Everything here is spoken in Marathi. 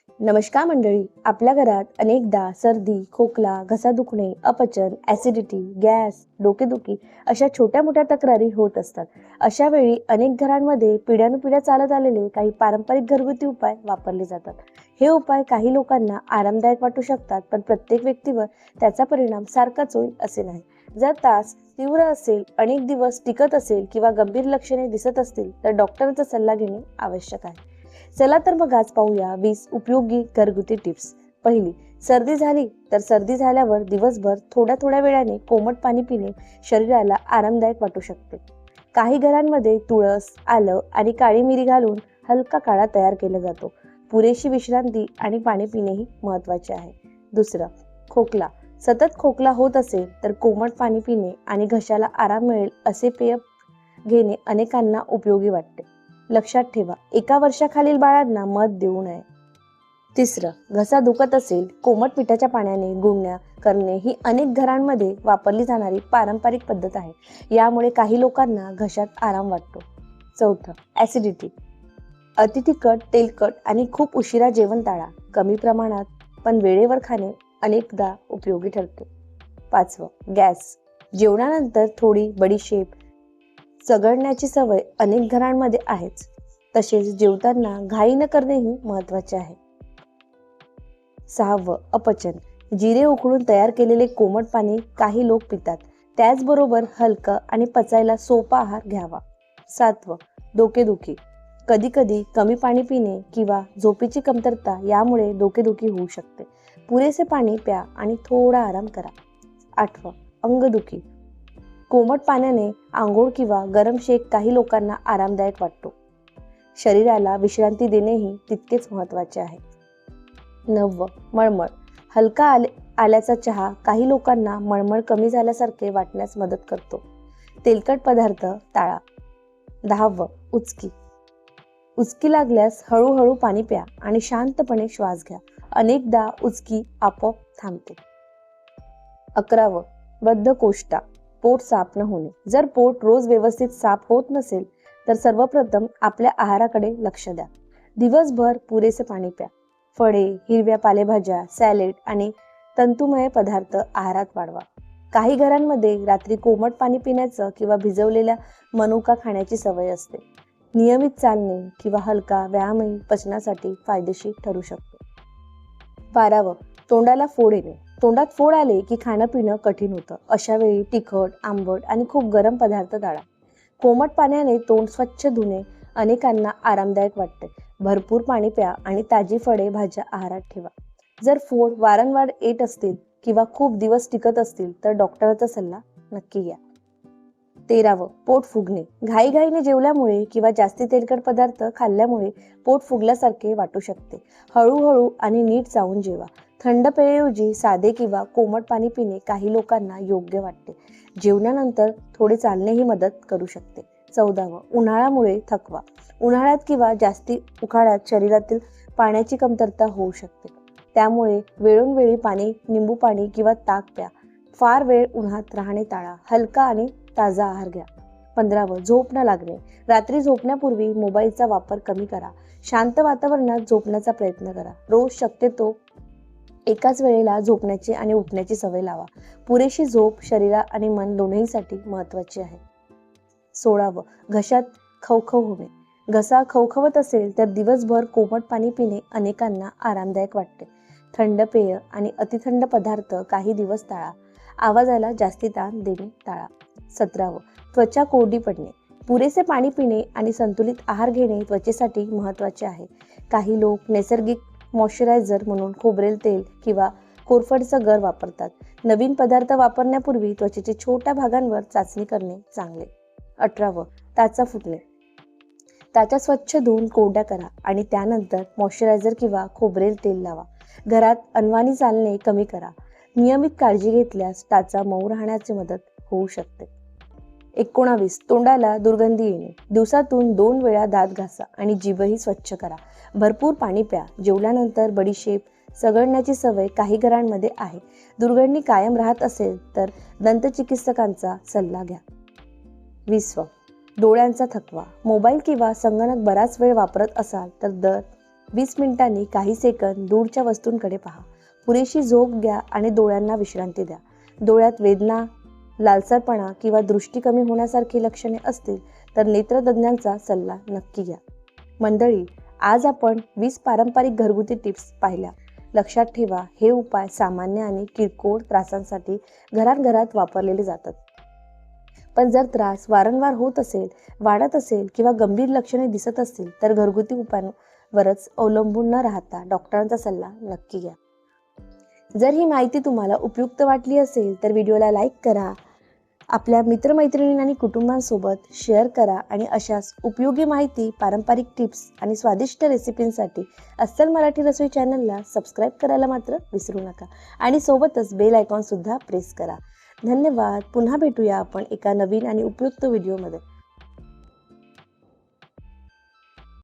नमस्कार मंडळी. आपल्या घरात अनेकदा सर्दी, खोकला, घसा दुखणे, अपचन, ॲसिडिटी, गॅस, डोकेदुखी अशा छोट्या मोठ्या तक्रारी होत असतात. अशा वेळी अनेक घरांमध्ये पिढ्यानुपिढ्या चालत आलेले काही पारंपरिक घरगुती उपाय वापरले जातात. हे उपाय काही लोकांना आरामदायक वाटू शकतात, पण प्रत्येक व्यक्तीवर त्याचा परिणाम सारखाच होईल असे नाही. जर त्रास तीव्र असेल, अनेक दिवस टिकत असेल किंवा गंभीर लक्षणे दिसत असतील तर डॉक्टरांचा सल्ला घेणे आवश्यक आहे. चला तर मग आज पाहूया 20 उपयोगी घरगुती टिप्स. पहिली, सर्दी झाली तर सर्दी झाल्यावर दिवसभर थोड्या थोड्या वेळाने कोमट पाणी पिणे शरीराला आरामदायक वाटू शकते. काही घरांमध्ये तुळस, आलं आणि काळी मिरी घालून हलका काढा तयार केला जातो. पुरेशी विश्रांती आणि पाणी पिणेही महत्वाचे आहे. दुसरं, खोकला. सतत खोकला होत असेल तर कोमट पाणी पिणे आणि घशाला आराम मिळेल असे पेय घेणे अनेकांना उपयोगी वाटते. लक्षात ठेवा, 1 वर्षाखालील बाळांना मध देऊ नये. तिसरं, घसा दुखत असेल, कोमट पिठाच्या पाण्याने गुळण्या करणे ही अनेक घरांमध्ये वापरली जाणारी पारंपरिक पद्धत आहे. यामुळे काही लोकांना घशात आराम वाटतो. चौथं, ॲसिडिटी. अति तिखट, तेलकट आणि खूप उशिरा जेवण टाळा. कमी प्रमाणात पण वेळेवर खाणे अनेकदा उपयोगी ठरते. पाचवं, गॅस. जेवणानंतर थोडी बडीशेप चघळण्याची सवय अनेक घरांमध्ये आहेच. तसेच जेवताना घाई न करणेही महत्वाचे आहे. सहावं, अपचन. जिरे उकळून तयार केलेले कोमट पाणी काही लोक पितात. त्याचबरोबर हलकं आणि पचायला सोपा आहार घ्यावा. सातवं, डोकेदुखी. कधी कधी कमी पाणी पिणे किंवा झोपेची कमतरता यामुळे डोकेदुखी होऊ शकते. पुरेसे पाणी प्या आणि थोडा आराम करा. आठवं, अंगदुखी. कोमट पाण्याने आंघोळ किंवा गरम शेक काही लोकांना आरामदायक वाटतो. शरीराला विश्रांती देणेही तितकेच महत्त्वाचे आहे. नववं, मळमळ. हलका आल्याचा चहा काही लोकांना मळमळ कमी झाल्यासारखे वाटण्यास मदत करतो. तेलकट पदार्थ टाळा. 10वं, उचकी. उचकी लागल्यास हळूहळू पाणी प्या आणि शांतपणे श्वास घ्या. अनेकदा उचकी आपोआप थांबते. 11वं, बद्धकोष्ठा. पोट साफ न होणे. जर पोट रोज व्यवस्थित साफ होत नसेल तर सर्वप्रथम आपल्या आहाराकडे लक्ष द्या. दिवसभर पुरेसे पाणी प्या. फळे, हिरव्या पालेभाज्या, सॅलेड आणि तंतुमय पदार्थ आहारात वाढवा. काही घरांमध्ये रात्री कोमट पाणी पिण्याचं किंवा भिजवलेल्या मनुका खाण्याची सवय असते. नियमित चालणे किंवा हलका व्यायामही पचनासाठी फायदेशीर ठरू शकतो. 12वं, तोंडाला फोड येणे. तोंडात फोड आले की खाणं पिणं कठीण होतं. अशा वेळी तिखट, आंबट आणि खूप गरम पदार्थ टाळा. कोमट पाण्याने तोंड स्वच्छ धुणे अनेकांना आरामदायक वाटते. भरपूर पाणी प्या आणि ताजी फळे, भाज्या आहारात ठेवा. जर फोड वारंवार येत असतील किंवा खूप दिवस टिकत असतील तर डॉक्टरांचा सल्ला नक्की घ्या. 13वं, पोट फुगणे. घाईघाईने जेवल्यामुळे किंवा जास्ती तेलकट पदार्थ खाल्ल्यामुळे पोट फुगल्यासारखे वाटू शकते. हळूहळू आणि नीट चावून जेवा. थंड पेयऐवजी साधे किंवा कोमट पाणी पिणे काही लोकांना योग्य वाटते. जेवणानंतर थोडे चालणेही मदत करू शकते. 14वं, उन्हाळ्यामुळे थकवा. उन्हाळ्यात किंवा जास्ती उन्हाळ्यात शरीरातील पाण्याची कमतरता होऊ शकते. त्यामुळे वेळोवेळी पाणी, निंबू पाणी किंवा ताक प्या. फार वेळ उन्हात राहणे टाळा. हलका आणि ताजा आहार घ्या. 15वं, झोप न लागणे. रात्री झोपण्यापूर्वी मोबाईलचा वापर कमी करा. शांत वातावरणात झोपण्याचा प्रयत्न करा. रोज शक्यतो एकाच वेळेला झोपण्याची आणि उठण्याची सवय लावा. पुरेशी झोप शरीर आणि मन दोन्हीसाठी महत्वाची आहे. 16वं, घशात खवखव होणे. घसा खवखवत असेल तर दिवसभर कोमट पाणी पिणे अनेकांना आरामदायक वाटते. थंड पेय आणि अतिथंड पदार्थ काही दिवस टाळा. आवाजाला जास्ती ताण देणे टाळा. 17वं, त्वचा कोरडी पडणे. पुरेसे पाणी पिणे आणि संतुलित आहार घेणे त्वचेसाठी महत्त्वाचे आहे. काही लोक नैसर्गिक मॉइश्चरायझर म्हणून खोबरेल तेल किंवा कोरफडचा गर वापरतात. नवीन पदार्थ वापरण्यापूर्वी त्वचेच्या छोट्या भागांवर चाचणी करणे चांगले. 18वं, टाचा फुटणे. टाचा स्वच्छ धुवून कोरड्या करा आणि त्यानंतर मॉइश्चरायझर किंवा खोबरेल तेल लावा. घरात अनवाणी चालणे कमी करा. नियमित काळजी घेतल्यास टाचा मऊ राहण्याची मदत होऊ शकते. 19, तोंडाला दुर्गंधी येणे. दिवसातून 2 वेळा दात घासा आणि जीभही स्वच्छ करा. भरपूर पाणी प्या. जेवल्यानंतर बडीशेप चघळण्याची सवय काही घरांमध्ये आहे. दुर्गंधी कायम राहत असेल तर दंतचिकित्सकांचा सल्ला घ्या. 20, डोळ्यांचा थकवा. मोबाईल किंवा संगणक बराच वेळ वापरत असाल तर 20 मिनिटांनी काही सेकंद दूरच्या वस्तूंकडे पहा. पुरेशी झोप घ्या आणि डोळ्यांना विश्रांती द्या. डोळ्यात वेदना, लालसरपणा किंवा दृष्टी कमी होण्यासारखी लक्षणे असतील तर नेत्रतज्ञांचा सल्ला नक्की घ्या. मंडळी, आज आपण 20 पारंपरिक घरगुती टिप्स पाहिल्या. लक्षात ठेवा, हे उपाय सामान्य आणि किरकोळ त्रासांसाठी घरात वापरलेले जातात. पण जर त्रास वारंवार होत असेल, वाढत असेल किंवा गंभीर लक्षणे दिसत असतील तर घरगुती उपायांवरच अवलंबून न राहता डॉक्टरांचा सल्ला नक्की घ्या. जर ही माहिती तुम्हाला उपयुक्त वाटली असेल तर व्हिडिओला लाईक करा, आपल्या मित्रमैत्रिणी आणि कुटुंबांसोबत शेअर करा आणि अशाच उपयोगी माहिती, पारंपरिक टिप्स आणि स्वादिष्ट रेसिपींसाठी अस्सल मराठी रसोई चॅनलला सबस्क्राईब करायला मात्र विसरू नका आणि सोबतच बेल आयकॉन सुद्धा प्रेस करा. धन्यवाद. पुन्हा भेटूया आपण एका नवीन आणि उपयुक्त व्हिडिओमध्ये.